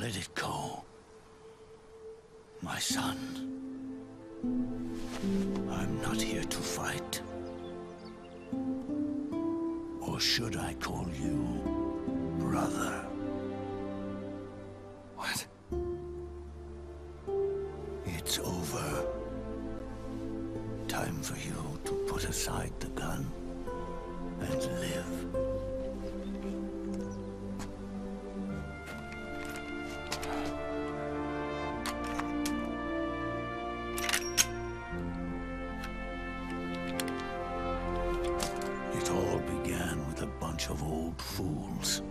Let it go, my son. I'm not here to fight. Or should I call you brother? What? It's over. Time for you to put aside the gun and live. It all began with a bunch of old fools.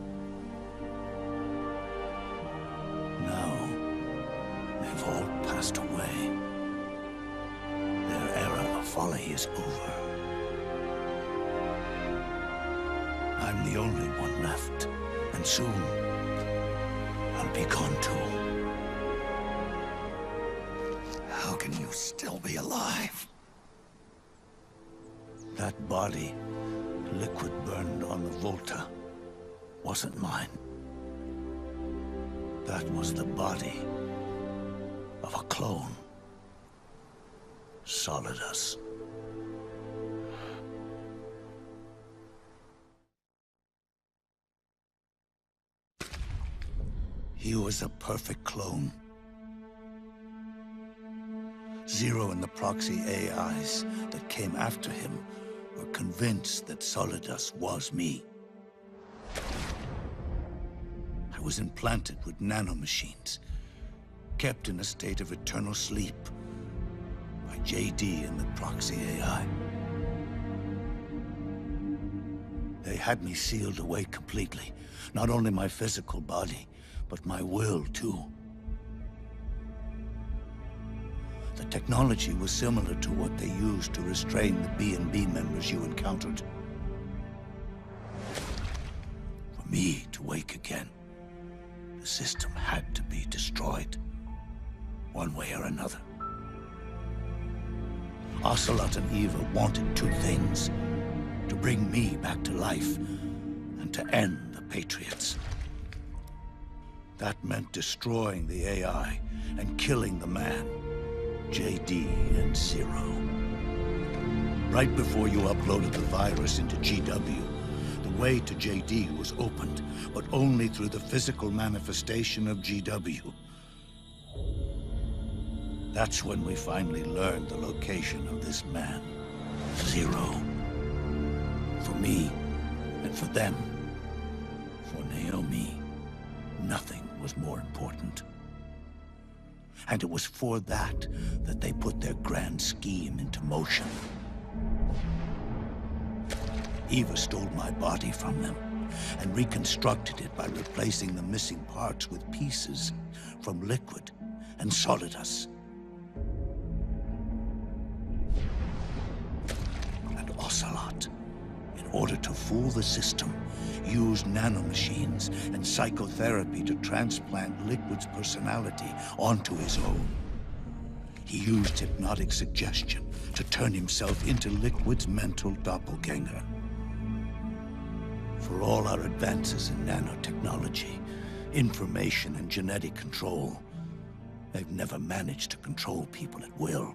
Now, they've all passed away. Their era of folly is over. I'm the only one left, and soon I'll be gone too. How can you still be alive? That body, liquid burned on the Volta, wasn't mine. That was the body of a clone. Solidus. He was a perfect clone. Zero and the proxy AIs that came after him were convinced that Solidus was me. I was implanted with nanomachines, kept in a state of eternal sleep by JD and the proxy AI. They had me sealed away completely, not only my physical body, but my will too. The technology was similar to what they used to restrain the B&B members you encountered. For me to wake again, the system had to be destroyed, one way or another. Ocelot and Eva wanted two things: to bring me back to life, and to end the Patriots. That meant destroying the AI and killing the man, JD and Zero. Right before you uploaded the virus into GW, the way to JD was opened, but only through the physical manifestation of GW. That's when we finally learned the location of this man, Zero. For me, and for them, for Naomi, nothing was more important. And it was for that they put their grand scheme into motion. Eva stole my body from them and reconstructed it by replacing the missing parts with pieces from Liquid and Solidus. And Ocelot, in order to fool the system, used nanomachines and psychotherapy to transplant Liquid's personality onto his own. He used hypnotic suggestion to turn himself into Liquid's mental doppelganger. For all our advances in nanotechnology, information and genetic control, they've never managed to control people at will,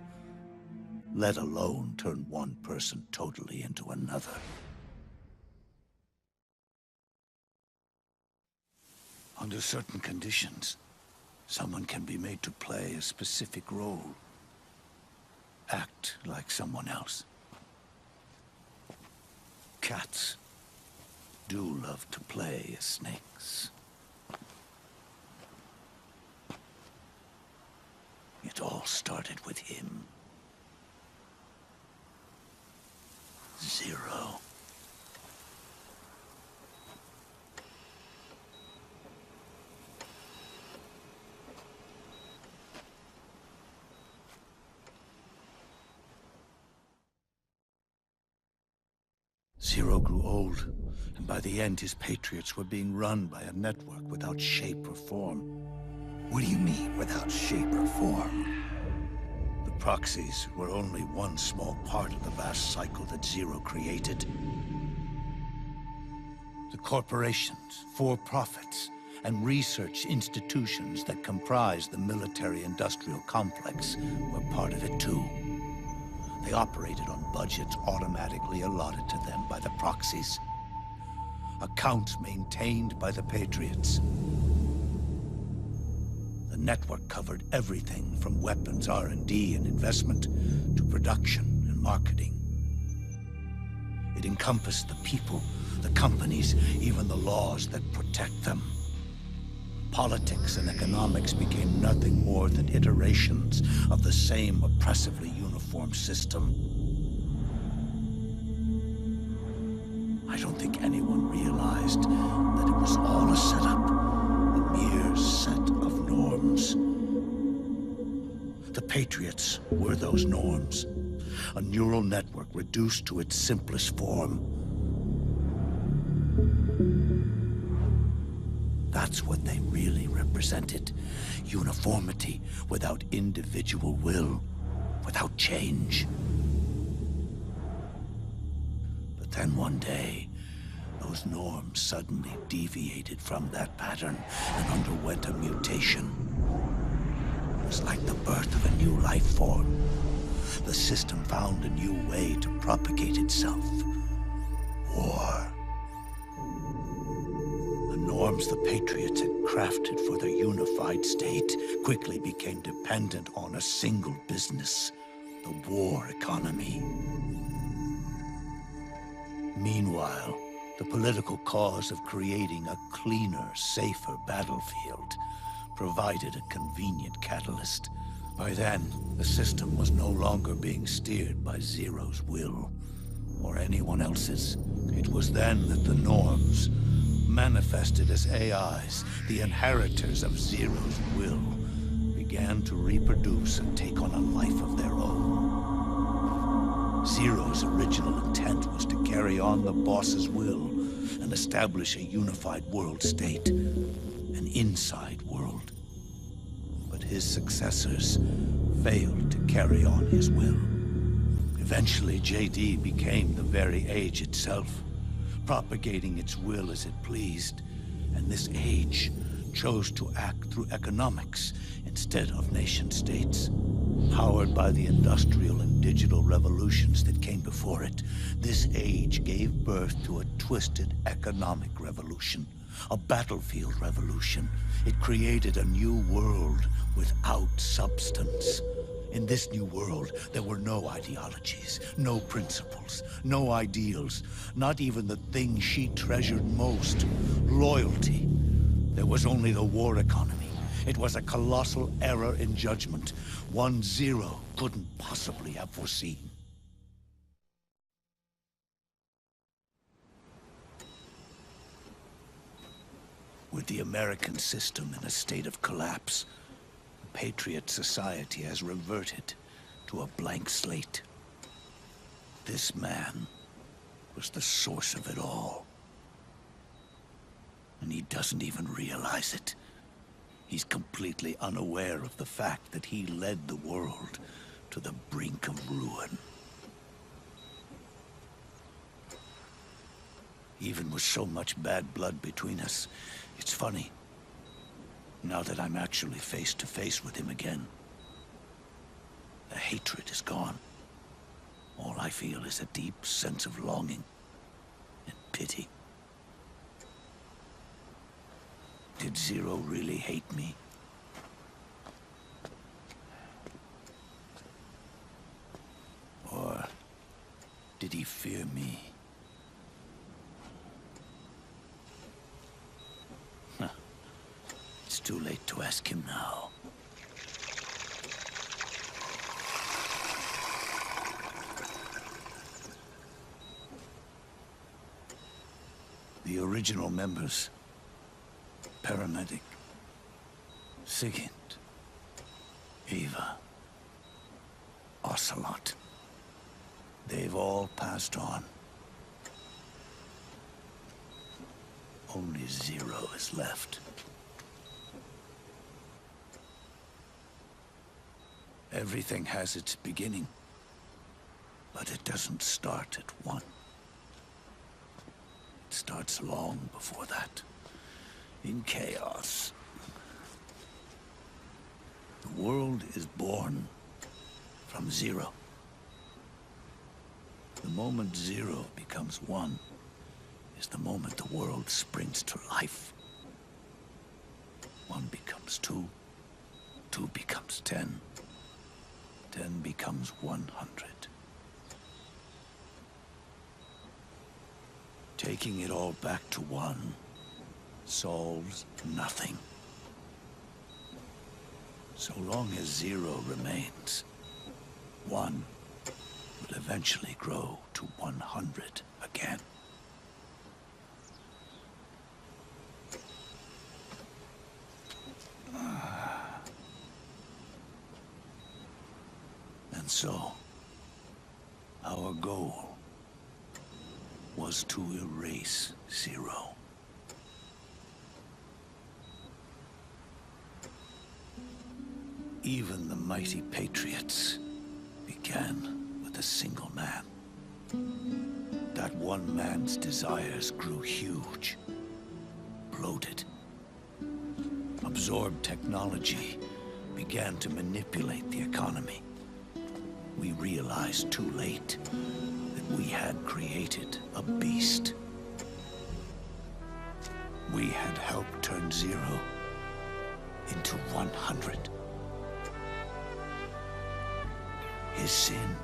let alone turn one person totally into another. Under certain conditions, someone can be made to play a specific role. Act like someone else. Cats do love to play as snakes. It all started with him. Zero. Zero grew old, and by the end his Patriots were being run by a network without shape or form. What do you mean, without shape or form? The proxies were only one small part of the vast cycle that Zero created. The corporations, for-profits, and research institutions that comprise the military-industrial complex were part of it too. They operated on budgets automatically allotted to them by the proxies. Accounts maintained by the Patriots. The network covered everything from weapons R&D and investment to production and marketing. It encompassed the people, the companies, even the laws that protect them. Politics and economics became nothing more than iterations of the same oppressively uniform system. I don't think anyone realized that it was all a setup, a mere set of norms. The Patriots were those norms, a neural network reduced to its simplest form. That's what they really represented. Uniformity without individual will, without change. But then one day, those norms suddenly deviated from that pattern and underwent a mutation. It was like the birth of a new life form. The system found a new way to propagate itself. War. The norms the Patriots had crafted for their unified state quickly became dependent on a single business, the war economy. Meanwhile, the political cause of creating a cleaner, safer battlefield provided a convenient catalyst. By then, the system was no longer being steered by Zero's will, or anyone else's. It was then that the norms, manifested as AIs, the inheritors of Zero's will, began to reproduce and take on a life of their own. Zero's original intent was to carry on the boss's will and establish a unified world state, an inside world. But his successors failed to carry on his will. Eventually, JD became the very age itself, propagating its will as it pleased, and this age chose to act through economics instead of nation-states. Powered by the industrial and digital revolutions that came before it, this age gave birth to a twisted economic revolution, a battlefield revolution. It created a new world without substance. In this new world, there were no ideologies, no principles, no ideals, not even the thing she treasured most, loyalty. There was only the war economy. It was a colossal error in judgment, one Zero couldn't possibly have foreseen. With the American system in a state of collapse, the Patriot society has reverted to a blank slate. This man was the source of it all. And he doesn't even realize it. He's completely unaware of the fact that he led the world to the brink of ruin. Even with so much bad blood between us, it's funny. Now that I'm actually face to face with him again, the hatred is gone. All I feel is a deep sense of longing and pity. Did Zero really hate me? Or did he fear me? Huh. It's too late to ask him now. The original members. Paramedic, Sigint, Eva, Ocelot. They've all passed on. Only Zero is left. Everything has its beginning, but it doesn't start at one. It starts long before that. in chaos. The world is born from zero. The moment zero becomes one is the moment the world springs to life. One becomes two, two becomes 10, 10 becomes 100. Taking it all back to one solves nothing. So long as zero remains, one will eventually grow to 100 again. And so, our goal was to erase zero. Even the mighty Patriots began with a single man. That one man's desires grew huge, bloated, absorbed technology, began to manipulate the economy. We realized too late that we had created a beast. We had helped turn zero into 100. His sin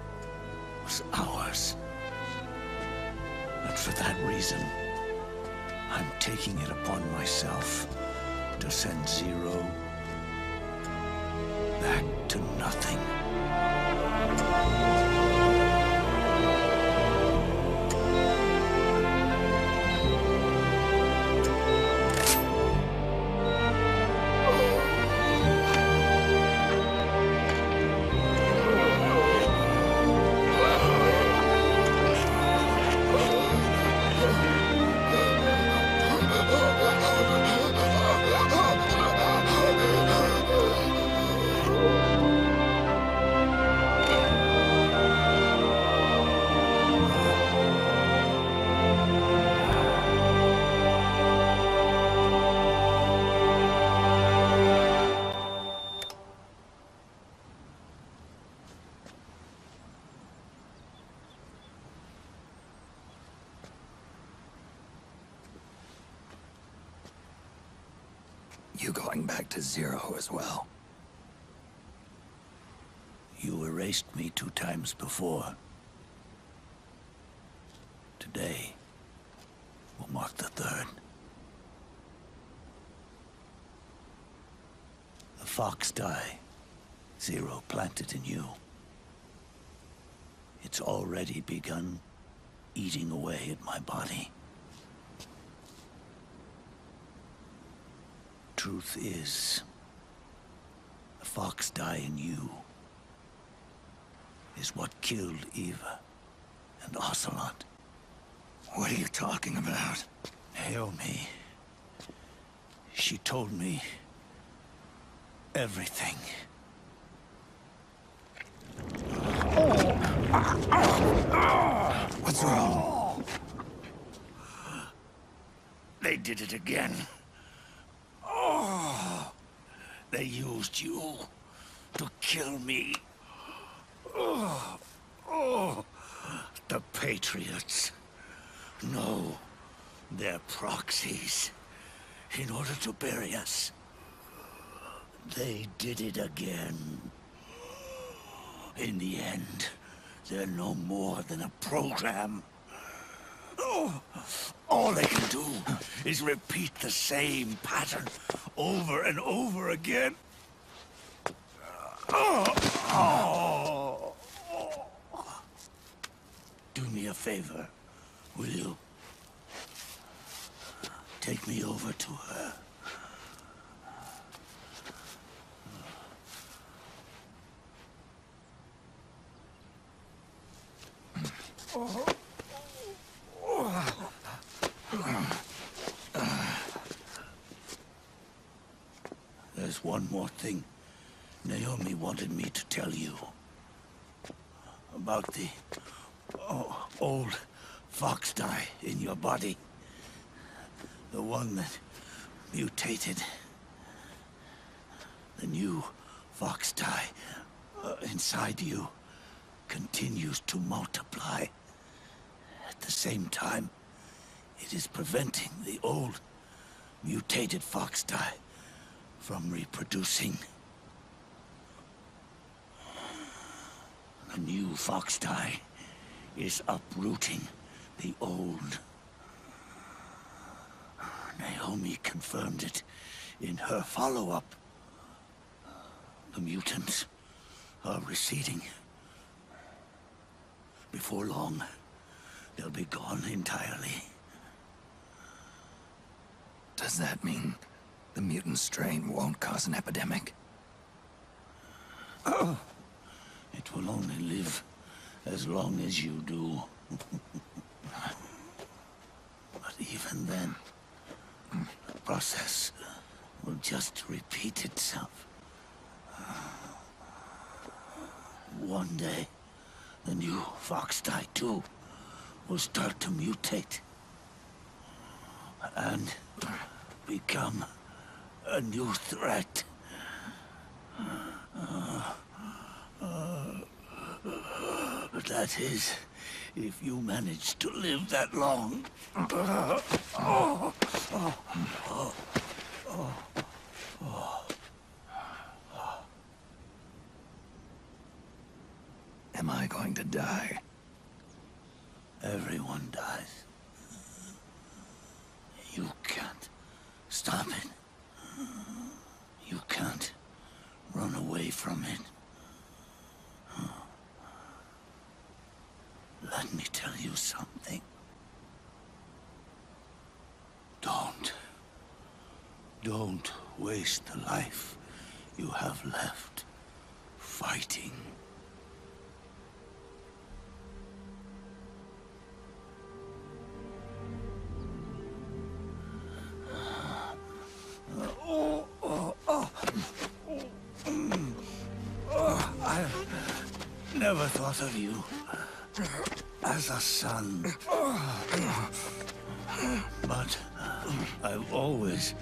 was ours. And for that reason, I'm taking it upon myself to send zero back to nothing. You going back to zero as well? You erased me 2 times before. Today will mark the 3rd. The fox die zero planted in you. It's already begun eating away at my body. Truth is, the fox die in you is what killed Eva and Ocelot. What are you talking about? Naomi. She told me everything. What's wrong? They did it again. They used you to kill me. The Patriots. No, they're proxies. In order to bury us. They did it again. In the end, they're no more than a program. All they can do is repeat the same pattern over and over again. Do me a favor, will you? Take me over to her. There's one more thing Naomi wanted me to tell you. About the old fox die in your body. The one that mutated. The new Fox-Tai inside you continues to multiply. At the same time, it is preventing the old, mutated Fox-Tai from reproducing. The new Fox-Tai is uprooting the old. Naomi confirmed it in her follow-up. The mutants are receding. Before long, they'll be gone entirely. Does that mean the mutant strain won't cause an epidemic? It will only live as long as you do. But even then, the process will just repeat itself. One day, the new Fox-Tai too will start to mutate and become a new threat. That is, if you manage to live that long. Am I going to die? Everyone dies. You can't stop it. You can't run away from it. Let me tell you something. Don't waste the life you have left fighting. I've never thought of you as a son. But I've always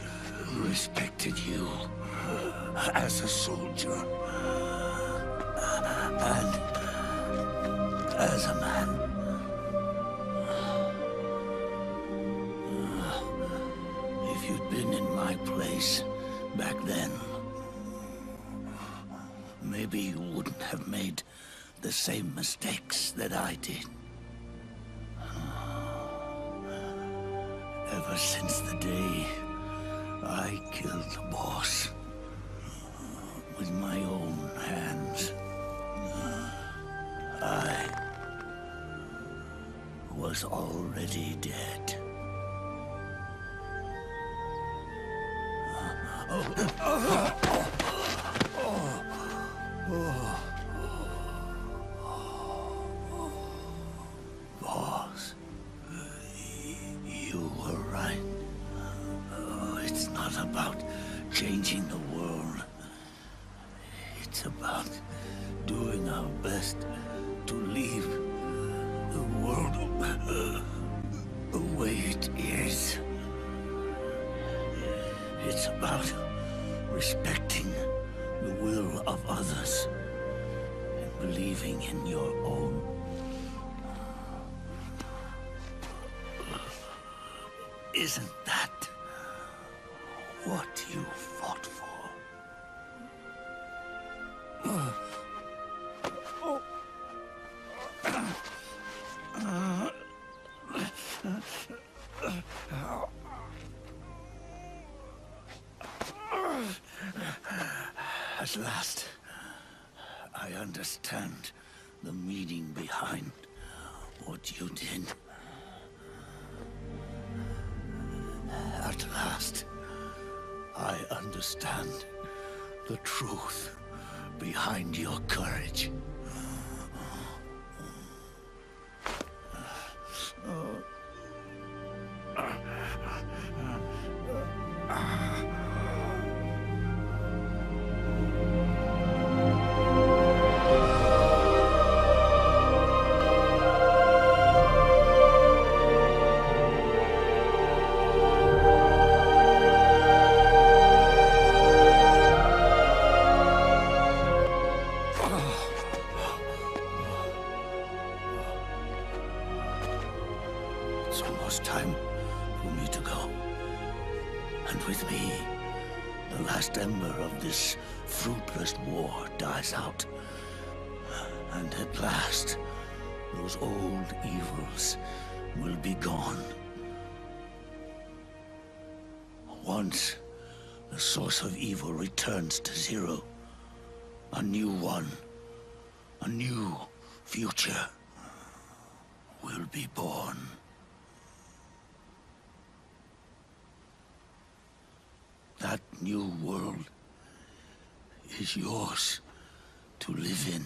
respected you as a soldier and as a man. If you'd been in my place back then, maybe you wouldn't have made the same mistakes that I did. Ever since the day I killed the boss with my own hands, I was already dead. Boss, you were right. It's not about changing the world. It's about doing our best to leave the world the way it is. It's about respecting the will of others and believing in your own. Isn't that what you fought for? At last, I understand the meaning behind what you did. At last, I understand the truth behind your courage. the last ember of this fruitless war dies out. And at last, those old evils will be gone. Once the source of evil returns to zero, a new one, a new future will be born. That new world is yours to live in,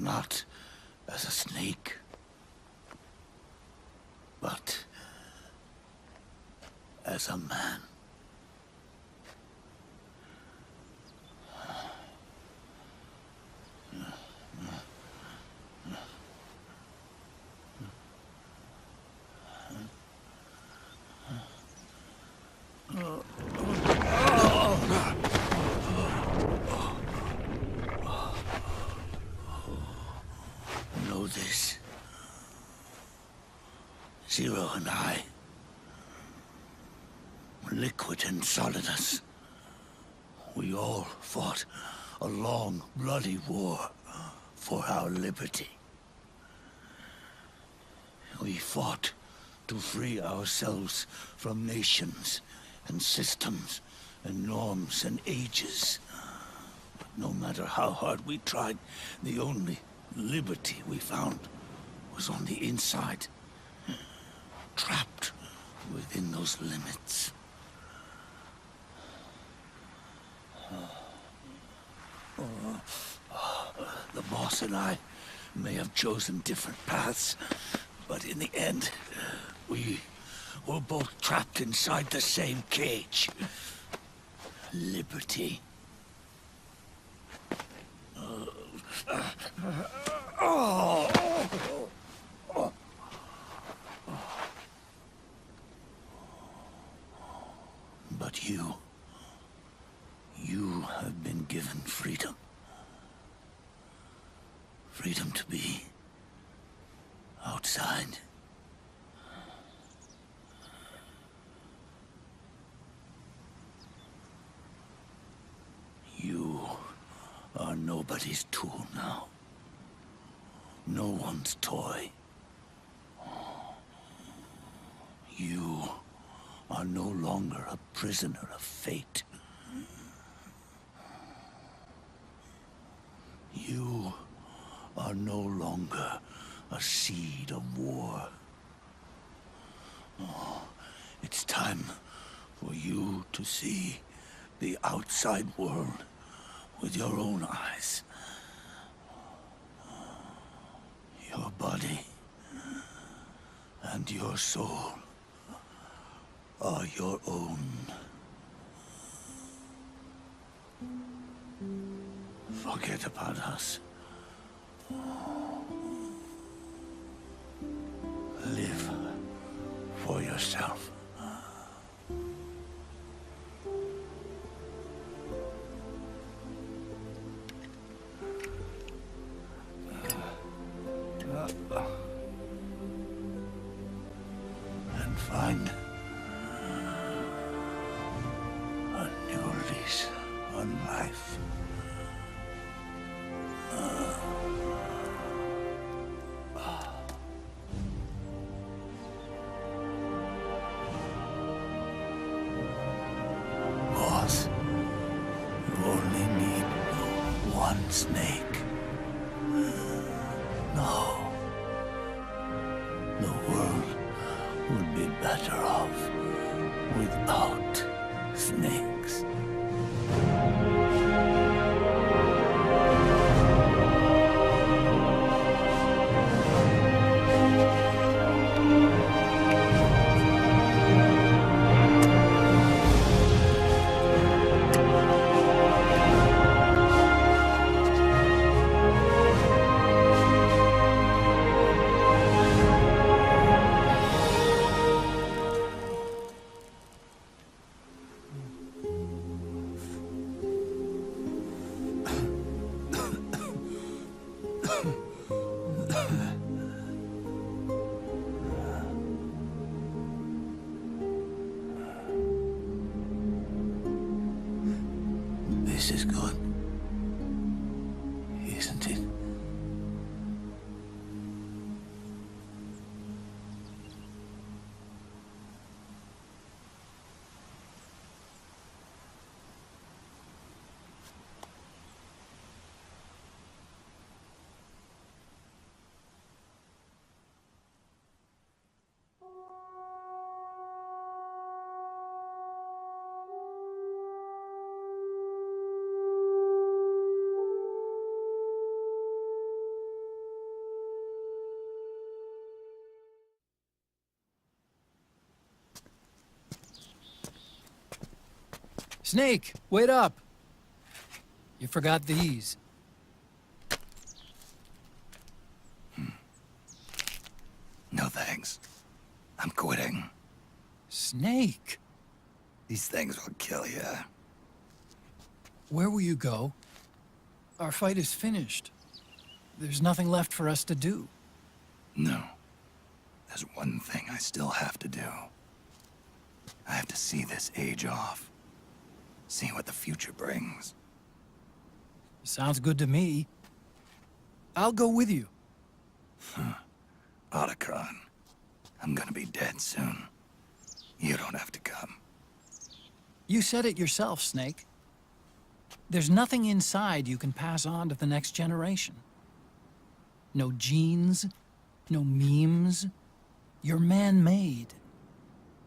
not as a snake, but as a man. Know this. Zero and I, liquid and solidus, we all fought a long, bloody war for our liberty. We fought to free ourselves from nations and systems and norms and ages. But no matter how hard we tried, the only liberty we found was on the inside, trapped within those limits. The boss and I may have chosen different paths, but in the end, we were both trapped inside the same cage. Liberty. But you have been given freedom. Freedom to be outside. You are nobody's tool now. No one's toy. You are no longer a prisoner of fate. You are no longer a seed of war. Oh, it's time for you to see the outside world with your own eyes. Your body and your soul are your own. Forget about us. Live for yourself. And find a new lease on life. Boss, you only need one snake. No. The world would be better off without snakes. This is good. Isn't it? Snake, wait up! You forgot these. No thanks. I'm quitting. Snake! These things will kill you. Where will you go? Our fight is finished. There's nothing left for us to do. No. There's one thing I still have to do. I have to see this age off. See what the future brings. Sounds good to me. I'll go with you. Otacon, I'm gonna be dead soon. You don't have to come. You said it yourself, Snake. There's nothing inside you can pass on to the next generation. No genes, no memes. You're man-made.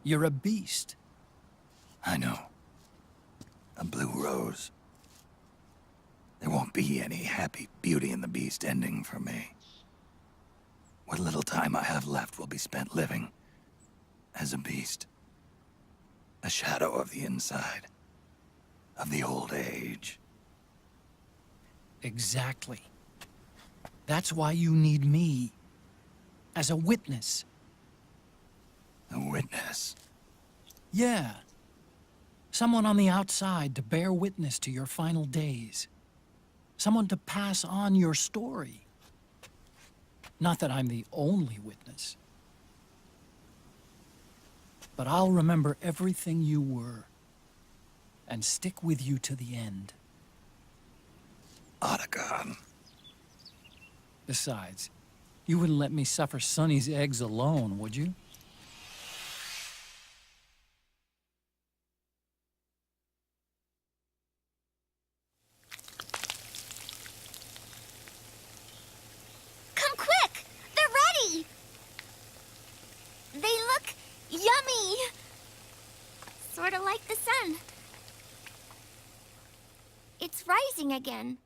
You're a beast. I know. A blue rose. There won't be any happy Beauty and the Beast ending for me. What little time I have left will be spent living as a beast. A shadow of the inside. Of the old age. Exactly. That's why you need me. As a witness. A witness. Yeah. Someone on the outside to bear witness to your final days. Someone to pass on your story. Not that I'm the only witness. But I'll remember everything you were. And stick with you to the end. Otacon. Besides, you wouldn't let me suffer Sonny's eggs alone, would you? Come quick! They're ready! They look yummy! Sort of like the sun. It's rising again.